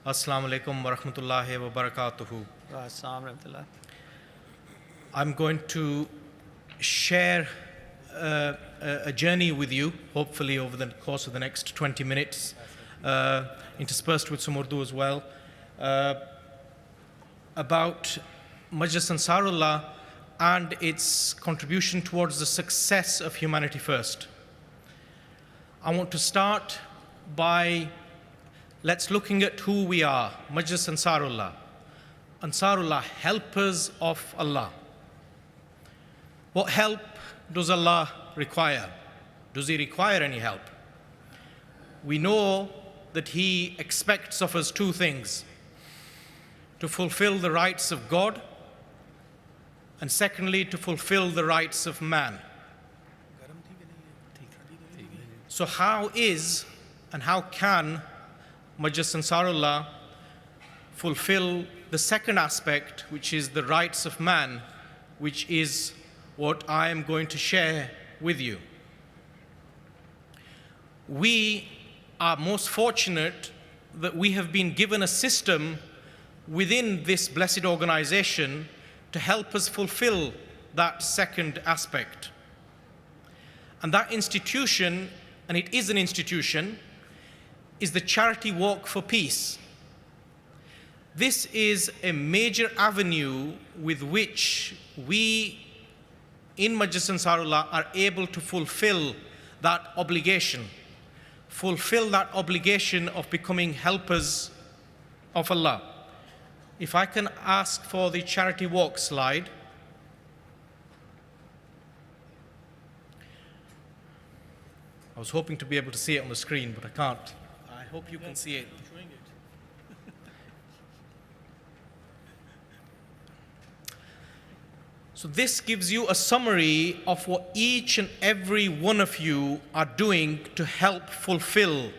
Assalamu alaikum wa rahmatullahi wa barakatuhu. I'm going to share a journey with you, hopefully over the course of the next 20 minutes, interspersed with some Urdu as well, about Majlis Ansarullah and its contribution towards the success of humanity first. I want to start by let's looking at who we are, Majlis Ansarullah. Ansarullah, helpers of Allah. What help does Allah require? Does He require any help? We know that He expects of us two things: to fulfill the rights of God, and secondly, to fulfill the rights of man. So how is and how can Majlis Ansarullah fulfill the second aspect, which is the rights of man, which is what I am going to share with you? We are most fortunate that we have been given a system within this blessed organization to help us fulfill that second aspect. And that institution, and it is an institution, is the Charity Walk for Peace. This is a major avenue with which we in Majlis Ansarullah are able to fulfill that obligation of becoming helpers of Allah. If I can ask for the Charity Walk slide. I was hoping to be able to see it on the screen, but I can't. I hope you can see it. So this gives you a summary of what each and every one of you are doing to help fulfill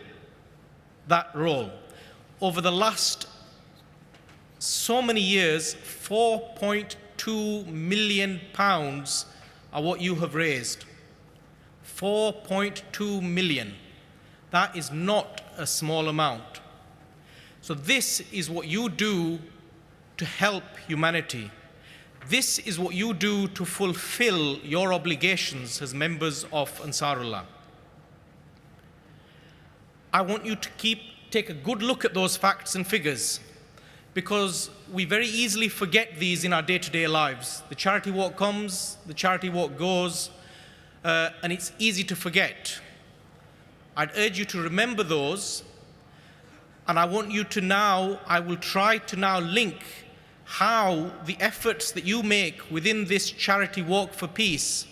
that role. Over the last so many years, £4.2 million are what you have raised. 4.2 million. That is not a small amount. So this is what you do to help humanity. This is what you do to fulfill your obligations as members of Ansarullah. I want you to take a good look at those facts and figures, because we very easily forget these in our day-to-day lives. The charity walk comes, the charity walk goes, and it's easy to forget. I'd urge you to remember those, and I want you to now, I will try to now link how the efforts that you make within this charity walk for peace,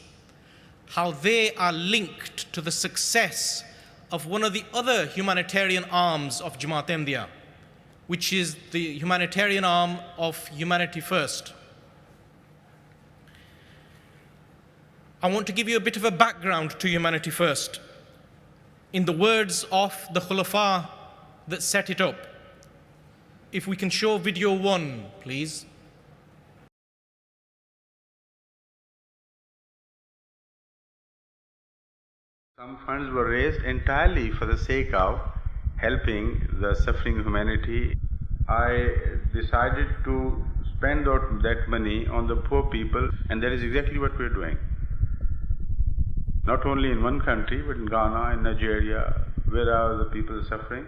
how they are linked to the success of one of the other humanitarian arms of Jamaat Ahmadiyya, which is the humanitarian arm of Humanity First. I want to give you a bit of a background to Humanity First in the words of the Khulafa that set it up. If we can show video 1, please. Some funds were raised entirely for the sake of helping the suffering humanity. I decided to spend that money on the poor people, and that is exactly what we are doing. Not only in one country, but in Ghana, in Nigeria, where are the people suffering.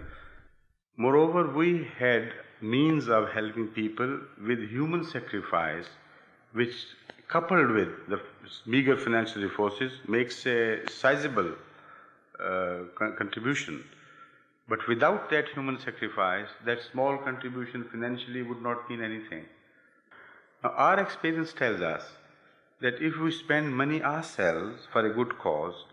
Moreover, we had means of helping people with human sacrifice, which, coupled with the meager financial resources, makes a sizable contribution. But without that human sacrifice, that small contribution financially would not mean anything. Now, our experience tells us that if we spend money ourselves for a good cause,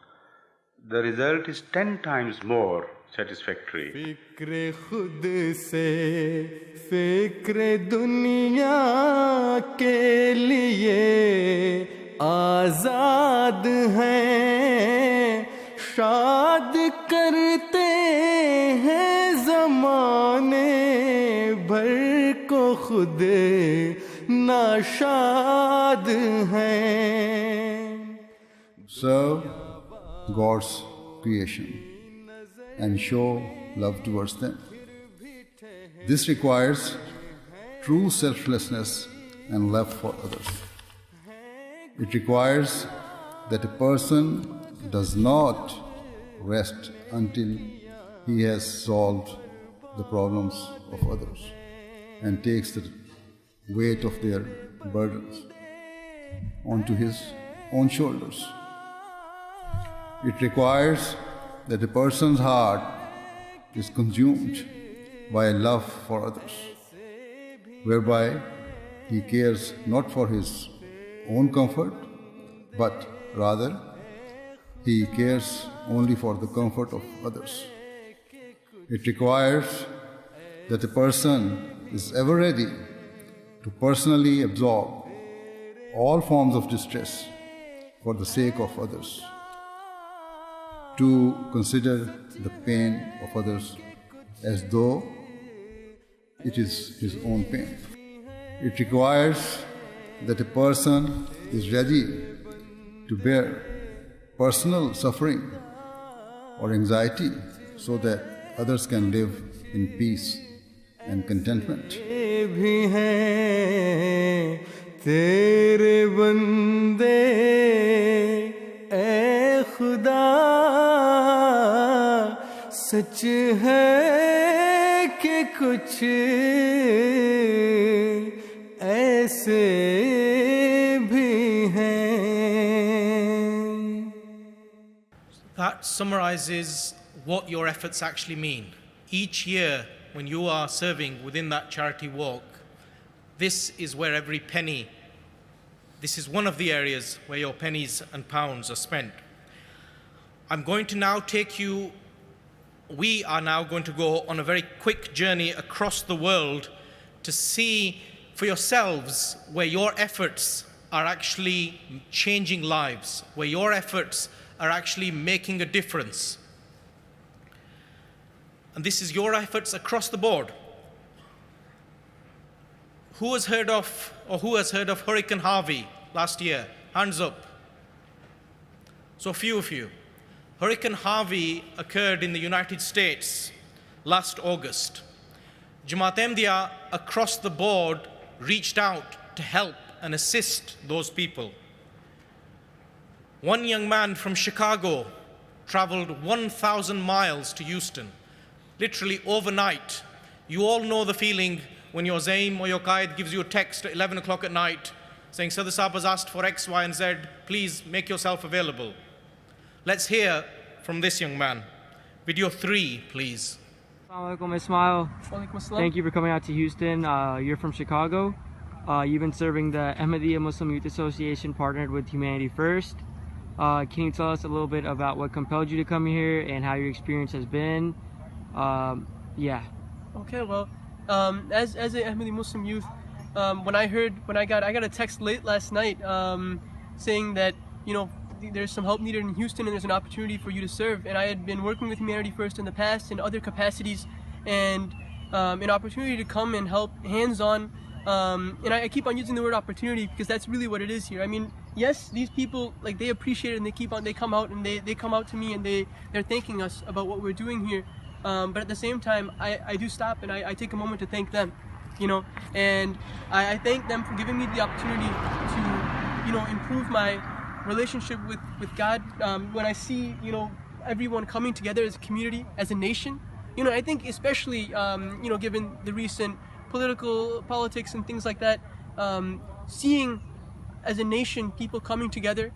the result is 10 times more satisfactory. fikre khud se fikre duniya ke liye azad hain, shad karte hain zamane bhar ko khud nashad hain. Serve God's creation and show love towards them. This requires true selflessness and love for others. It requires that a person does not rest until he has solved the problems of others and takes the weight of their burdens onto his own shoulders. It requires that a person's heart is consumed by a love for others, whereby he cares not for his own comfort, but rather he cares only for the comfort of others. It requires that a person is ever ready to personally absorb all forms of distress for the sake of others, to consider the pain of others as though it is his own pain. It requires that a person is ready to bear personal suffering or anxiety so that others can live in peace and contentment. भी हैं तेरे बंदे ऐ खुदा, सच है कि कुछ ऐसे भी हैं. That summarizes what your efforts actually mean. Each year, when you are serving within that charity walk, this is where every penny, this is one of the areas where your pennies and pounds are spent. I'm going to now take you, we are now going to go on a very quick journey across the world to see for yourselves where your efforts are actually changing lives, where your efforts are actually making a difference. And this is your efforts across the board. Who has heard of Hurricane Harvey last year? Hands up. So a few of you. Hurricane Harvey occurred in the United States last August. Jamaat Ahmadiyya across the board reached out to help and assist those people. One young man from Chicago traveled 1,000 miles to Houston, literally overnight. You all know the feeling when your Zaim or your Qaid gives you a text at 11 o'clock at night saying, Sadr Sahab has asked for X, Y, and Z, please make yourself available. Let's hear from this young man. Video 3, please. Assalamu alaikum, Ismail. Thank you for coming out to Houston. You're from Chicago. You've been serving the Ahmadiyya Muslim Youth Association partnered with Humanity First. Can you tell us a little bit about what compelled you to come here and how your experience has been? Yeah. Okay, well, as an Ahmadi Muslim youth, when I got a text late last night saying that, you know, there's some help needed in Houston and there's an opportunity for you to serve. And I had been working with Humanity First in the past in other capacities, and an opportunity to come and help hands-on. And I keep on using the word opportunity because that's really what it is here. I mean, yes, these people, like, they appreciate it and they come out and they come out to me and they're thanking us about what we're doing here. But at the same time, I do stop and I take a moment to thank them, you know, and I thank them for giving me the opportunity to, you know, improve my relationship with God. When I see, you know, everyone coming together as a community, as a nation, you know, I think especially, you know, given the recent politics and things like that, seeing as a nation people coming together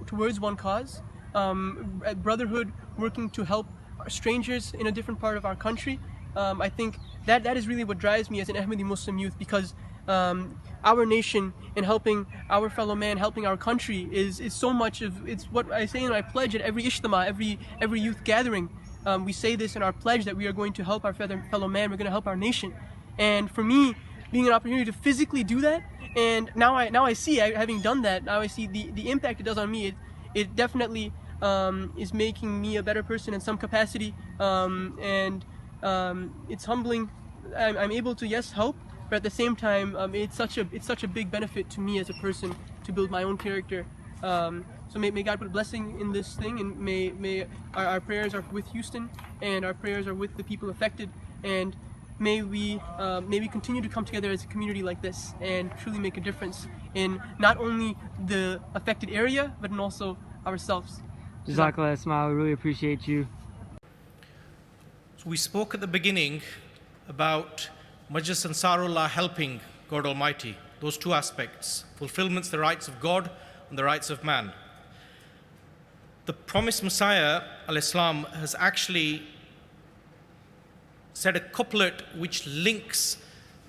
towards one cause, brotherhood, working to help strangers in a different part of our country. I think that is really what drives me as an Ahmadi Muslim youth, because our nation and helping our fellow man, helping our country is so much of, it's what I say in my pledge at every Ijtema, every youth gathering. We say this in our pledge that we are going to help our fellow man, we're going to help our nation. And for me, being an opportunity to physically do that, and now I see, having done that, now I see the impact it does on me. It definitely is making me a better person in some capacity, and it's humbling. I'm able to, yes, help, but at the same time, it's such a big benefit to me as a person to build my own character. So may God put a blessing in this thing, and may our prayers are with Houston, and our prayers are with the people affected. And may we continue to come together as a community like this and truly make a difference in not only the affected area but in also ourselves. Jazakallah Ismail, we really appreciate you. So we spoke at the beginning about Majlis Ansarullah helping God Almighty, those two aspects, fulfillments, the rights of God and the rights of man. The promised Messiah, al-Islam, has actually said a couplet which links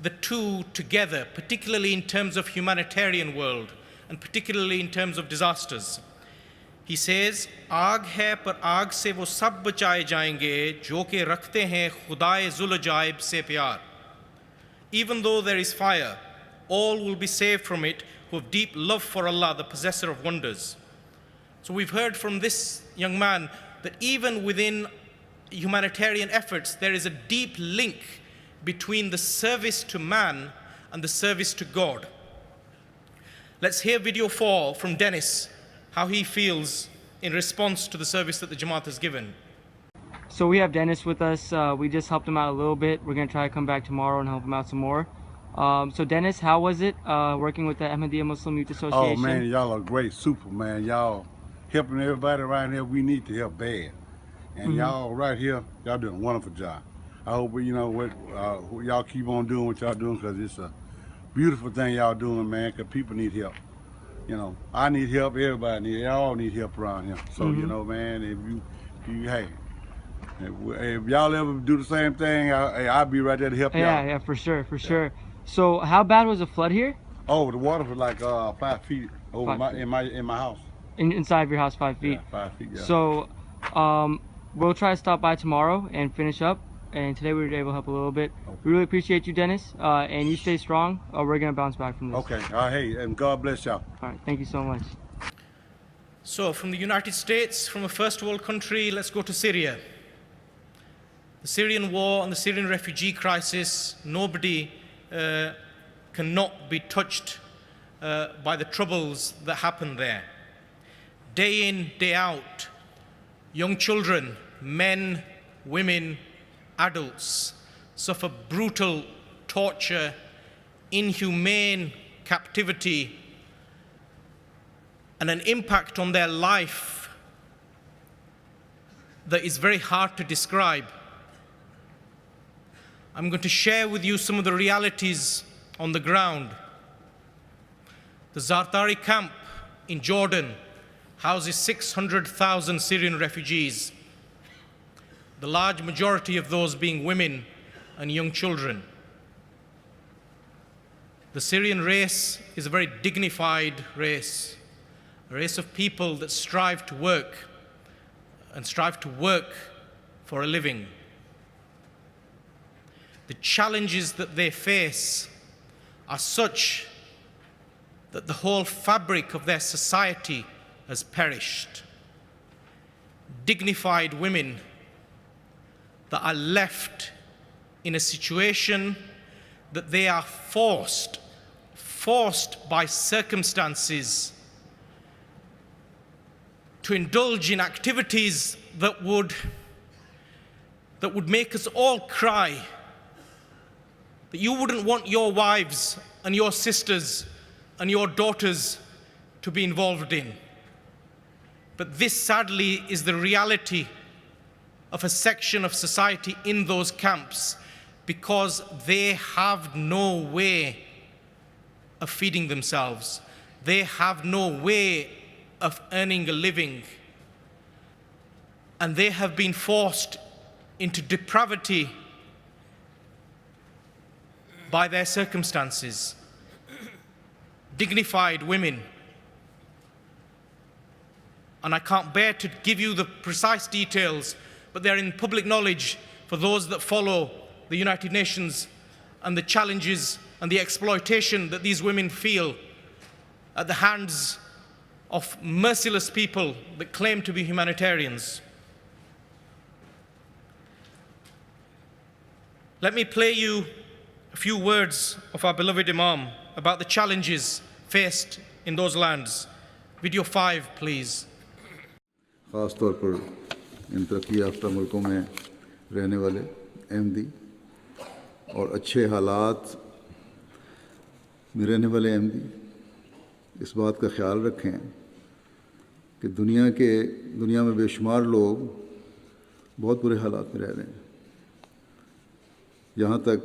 the two together, particularly in terms of humanitarian world and particularly in terms of disasters. He says, आग है पर आग से वो सब बचाए जाएंगे जो कि रखते हैं खुदाए जुल-अजाइब से प्यार. Even though there is fire, all will be saved from it who have deep love for Allah, the possessor of wonders. So we've heard from this young man that even within humanitarian efforts, there is a deep link between the service to man and the service to God. Let's hear video 4 from Dennis, how he feels in response to the service that the Jamaat has given. So we have Dennis with us. We just helped him out a little bit. We're going to try to come back tomorrow and help him out some more. So Dennis, how was it working with the Ahmadiyya Muslim Youth Association? Oh man, y'all are great, super man. Y'all helping everybody around here. We need to help bad. And y'all right here, y'all doing a wonderful job. I hope y'all keep on doing what y'all doing, because it's a beautiful thing y'all doing, man, because people need help. You know, I need help, everybody y'all need help around here. So, you know, man, if y'all ever do the same thing, I'll be right there to help y'all. Yeah, for sure, for sure. So how bad was the flood here? Oh, the water was like 5 feet over in my house. Inside of your house, 5 feet? Yeah, 5 feet, yeah. So we'll try to stop by tomorrow and finish up. And today we were able to help a little bit. Okay. We really appreciate you, Dennis. And you stay strong. We're going to bounce back from this. Okay. Hey, and God bless y'all. All right. Thank you so much. So from the United States, from a first world country, let's go to Syria. The Syrian war and the Syrian refugee crisis, nobody cannot be touched by the troubles that happen there. Day in, day out, young children, men, women, adults suffer brutal torture, inhumane captivity, and an impact on their life that is very hard to describe. I'm going to share with you some of the realities on the ground. The Zartari camp in Jordan houses 600,000 Syrian refugees, the large majority of those being women and young children. The Syrian race is a very dignified race, a race of people that strive to work for a living. The challenges that they face are such that the whole fabric of their society has perished. Dignified women that are left in a situation that they are forced by circumstances to indulge in activities that would make us all cry, that you wouldn't want your wives and your sisters and your daughters to be involved in. But this, sadly, is the reality of a section of society in those camps, because they have no way of feeding themselves. They have no way of earning a living. And they have been forced into depravity by their circumstances. Dignified women. And I can't bear to give you the precise details, but they're in public knowledge for those that follow the United Nations, and the challenges and the exploitation that these women feel at the hands of merciless people that claim to be humanitarians. Let me play you a few words of our beloved Imam about the challenges faced in those lands. Video 5, please. ख़ास तौर पर इन तरक्की याफ्ता मुल्कों में रहने वाले अहमदी और अच्छे हालात में रहने वाले अहमदी इस बात का ख्याल रखें कि दुनिया में बेशुमार लोग बहुत बुरे हालात में रह रहे हैं। यहाँ तक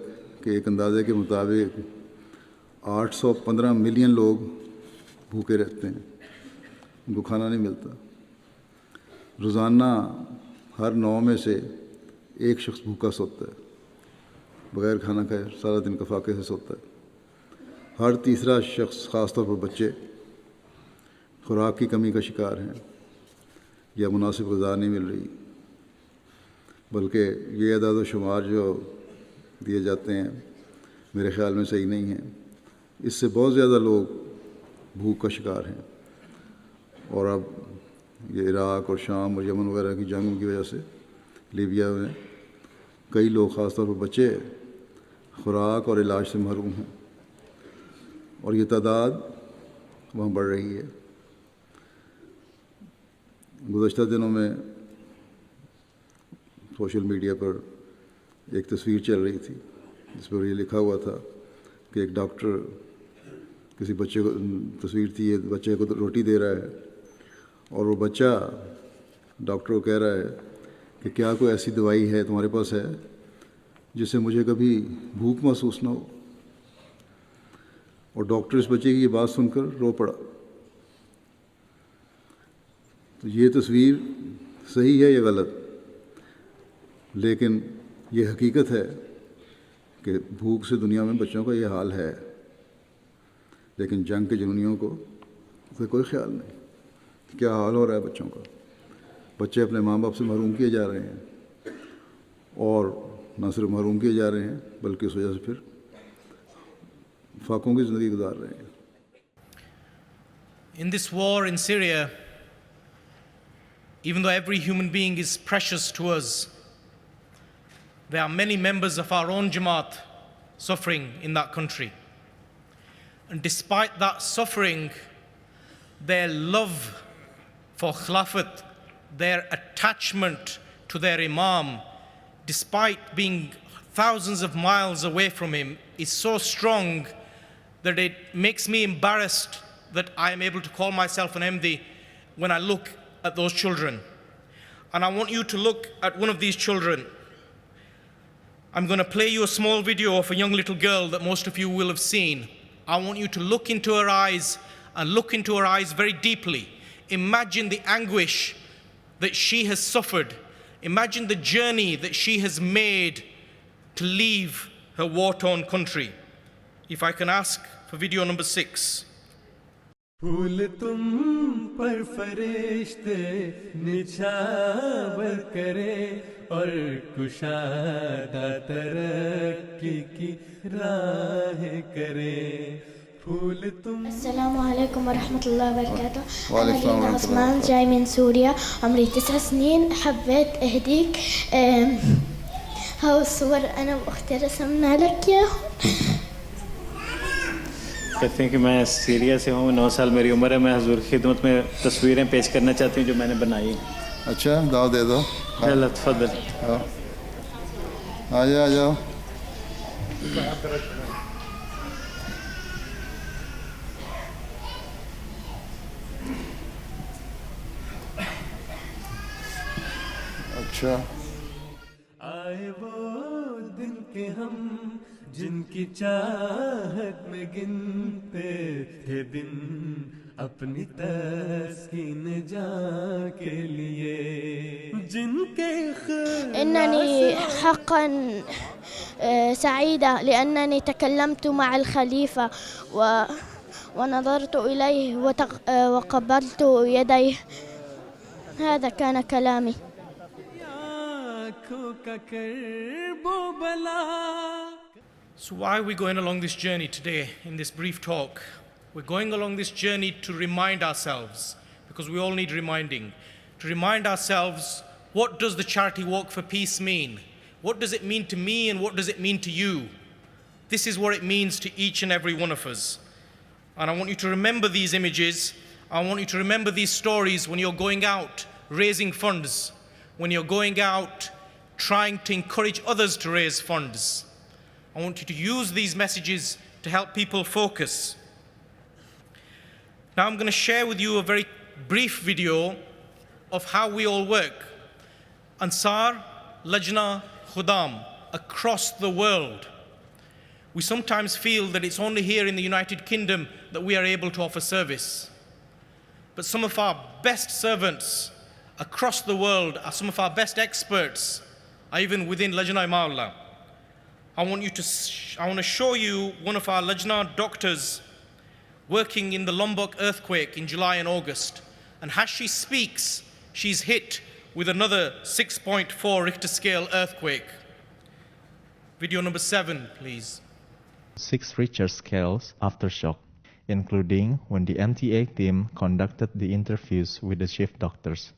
कि एक अंदाज़े के मुताबिक 815 मिलियन लोग भूखे रहते हैं, उनको खाना नहीं मिलता। रोज़ाना हर 9 में से एक शख्स भूखा सोता है, बग़ैर खाना खाए सारा दिन कफाके से सोता है। हर तीसरा शख्स, ख़ास तौर पर बच्चे, खुराक की कमी का शिकार हैं या मुनासिब ग़िज़ा नहीं मिल रही। बल्कि ये अदाद व शुमार जो दिए जाते हैं मेरे ख़्याल में सही नहीं हैं। इससे बहुत ज़्यादा लोग भूख का शिकार हैं। और अब ये इराक़ और शाम और यमन वगैरह की जंगों की वजह से लीबिया में कई लोग, ख़ास तौर पर बच्चे, खुराक और इलाज से महरूम हैं और ये तादाद वहाँ बढ़ रही है। गुज़श्ता दिनों में सोशल मीडिया पर एक तस्वीर चल रही थी जिस पर ये लिखा हुआ था कि एक डॉक्टर किसी बच्चे को, तस्वीर थी ये बच्चे को रोटी दे रहा है और वो बच्चा डॉक्टर को कह रहा है कि क्या कोई ऐसी दवाई है तुम्हारे पास है जिससे मुझे कभी भूख महसूस ना हो। और डॉक्टर इस बच्चे की ये बात सुनकर रो पड़ा। तो ये तस्वीर सही है या गलत, लेकिन ये हकीकत है कि भूख से दुनिया में बच्चों का ये हाल है। लेकिन जंग के जुनूनियों को उसका कोई ख्याल नहीं क्या हाल हो रहा है बच्चों का। बच्चे अपने माँ बाप से महरूम किए जा रहे हैं और न सिर्फ महरूम किए जा रहे हैं बल्कि उस वजह से फिर फाकों की ज़िंदगी गुजार रहे हैं। In this war in Syria, even though every human being is precious to us, there are many members of our own Jamaat suffering in that country. And despite that suffering, their love for Khilafat, their attachment to their Imam, despite being thousands of miles away from him, is so strong that it makes me embarrassed that I am able to call myself an Ahmadi when I look at those children. And I want you to look at one of these children. I'm going to play you a small video of a young little girl that most of you will have seen. I want you to look into her eyes and look into her eyes very deeply. Imagine the anguish that she has suffered. Imagine the journey that she has made to leave her war-torn country. If I can ask for video number 6. फूल तुम पर फरिश्ते निछावर करे और कुशादा तरक्की की राह करे फूल तुम। السلام عليكم ورحمة الله وبركاته. وعليكم السلام أنا ورحمة ليلى الله عثمان جاي من سوريا، عمري 9 سنين. حبيت أهديك هاو الصور أنا وأختي رسمنا لك إياهم. कहते हैं कि मैं सीरिया से हूँ, 9 साल मेरी उम्र है। मैं हुजूर की खिदमत में तस्वीरें पेश करना चाहती हूँ जो मैंने बनाई। अच्छा, दाव दे दो। चलो तफद्दल। आ जाओ। अच्छा, आए वो दिन के हम जिनकी चाहत में गिनते थे दिन अपनी तस्कीन जा के लिए जिनके إنني حقا سعيدة لأنني تكلمت مع الخليفة ونظرت إليه وقبلت يديه. هذا كان كلامي. So why are we going along this journey today in this brief talk? We're going along this journey to remind ourselves, because we all need reminding, to remind ourselves, what does the charity walk for peace mean? What does it mean to me and what does it mean to you? This is what it means to each and every one of us. And I want you to remember these images. I want you to remember these stories when you're going out raising funds, when you're going out trying to encourage others to raise funds. I want you to use these messages to help people focus. Now I'm going to share with you a very brief video of how we all work. Ansar, Lajna, Khudam, across the world. We sometimes feel that it's only here in the United Kingdom that we are able to offer service. But some of our best servants across the world are some of our best experts, are even within Lajna Maula. I want to show you one of our Lajna doctors working in the Lombok earthquake in July and August. And as she speaks, she's hit with another 6.4 Richter scale earthquake. Video number 7, please. 6 Richter scales aftershock, including when the MTA team conducted the interviews with the chief doctors.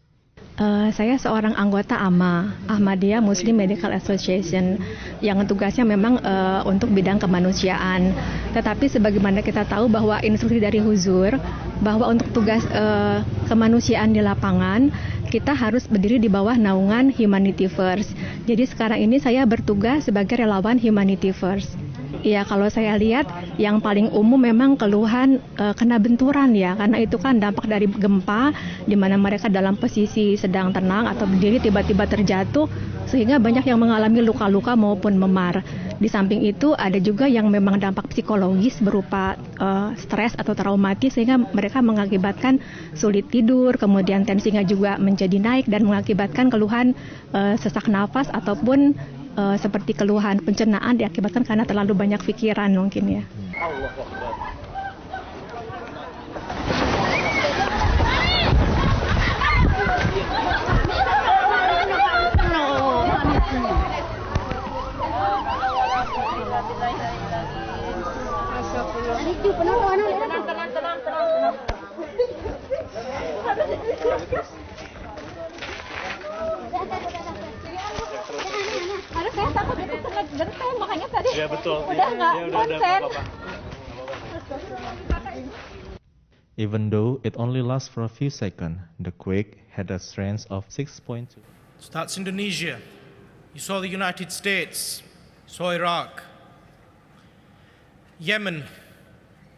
Saya seorang anggota AMA, Ahmadiyah Muslim Medical Association, yang tugasnya memang untuk bidang kemanusiaan. Tetapi sebagaimana kita tahu bahwa instruksi dari Huzur, bahwa untuk tugas kemanusiaan di lapangan, kita harus berdiri di bawah naungan Humanity First. Jadi sekarang ini saya bertugas sebagai relawan Humanity First. Ya, kalau saya lihat yang paling umum memang keluhan kena benturan ya, karena itu kan dampak dari gempa di mana mereka dalam posisi sedang tenang atau berdiri tiba-tiba terjatuh sehingga banyak yang mengalami luka-luka maupun memar. Di samping itu ada juga yang memang dampak psikologis berupa stres atau traumatis sehingga mereka mengakibatkan sulit tidur, kemudian tensinya juga menjadi naik dan mengakibatkan keluhan sesak nafas ataupun seperti keluhan pencernaan diakibatkan karena terlalu banyak pikiran mungkin ya. Saya takut itu sangat genteng, makanya tadi ya, betul. udah nggak konsen. Even though it only lasts for a few seconds, the quake had a strength of 6.2. So that's Indonesia. You saw the United States, you saw Iraq. Yemen,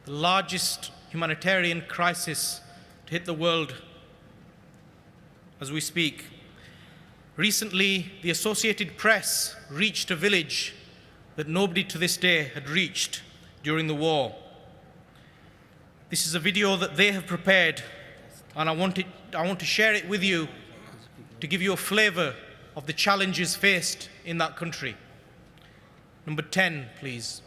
the largest humanitarian crisis to hit the world as we speak. Recently, the Associated Press reached a village that nobody to this day had reached during the war. This is a video that they have prepared, and I want to share it with you to give you a flavor of the challenges faced in that country. Number 10, please.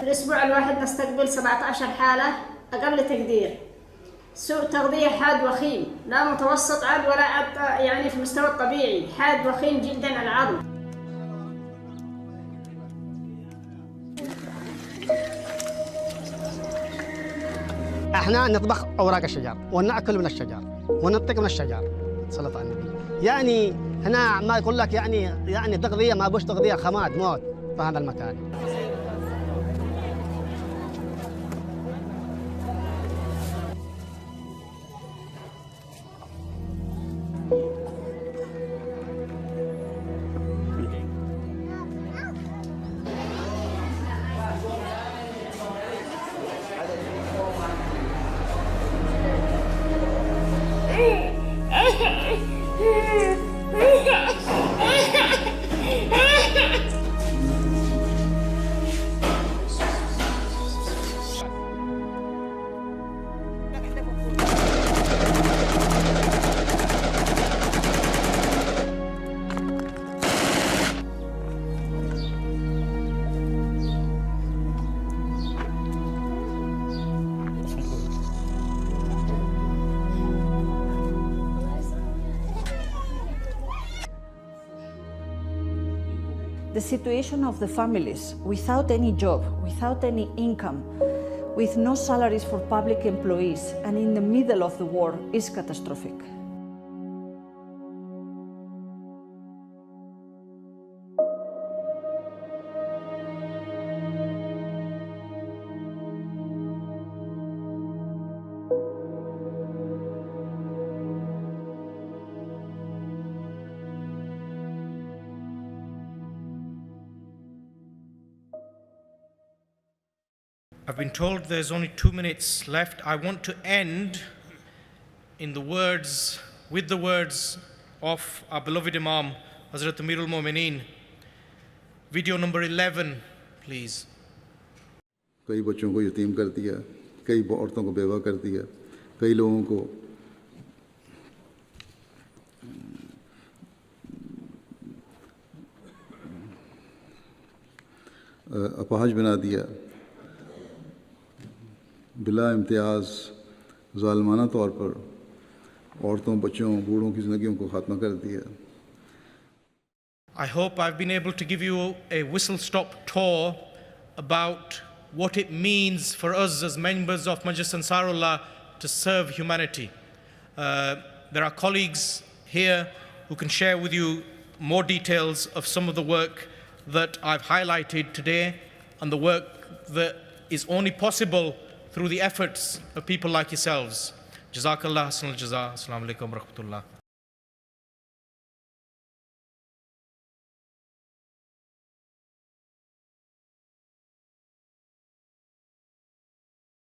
الأسبوع الواحد نستقبل 17 حالة أقل تقدير. سوء تغذية حاد وخيم، لا متوسط عاد ولا عاد يعني في المستوى الطبيعي، حاد وخيم جدا العظم. احنا نطبخ أوراق الشجر ونأكل من الشجر وننطق من الشجر صلى النبي. يعني هنا ما يقول لك يعني تغذية ما بوش تغذية خماد موت في هذا المكان. the situation of the families without any job, without any income, with no salaries for public employees, and in the middle of the war is catastrophic. I've been told there's only 2 minutes left. I want to end with the words of our beloved Imam, Hazrat Amirul Mu'mineen. Video number 11, please. कई बच्चों को यतीम कर दिया, कई औरतों को बेवा कर दिया, कई लोगों को अपाहज बना दिया, बिला इम्तियाज़ ज़ालिमाना तौर पर औरतों, बच्चों, बूढ़ों की ज़िंदगियों को ख़त्म कर दिया. I hope I've been able to give you a whistle-stop tour about what it means for us as members of Majlis Ansarullah to serve humanity. There are colleagues here who can share with you more details of some of the work that I've highlighted today and the work that is only possible through the efforts of people like yourselves. Jazakallah, Assalamu alaikum wa rahmatullah.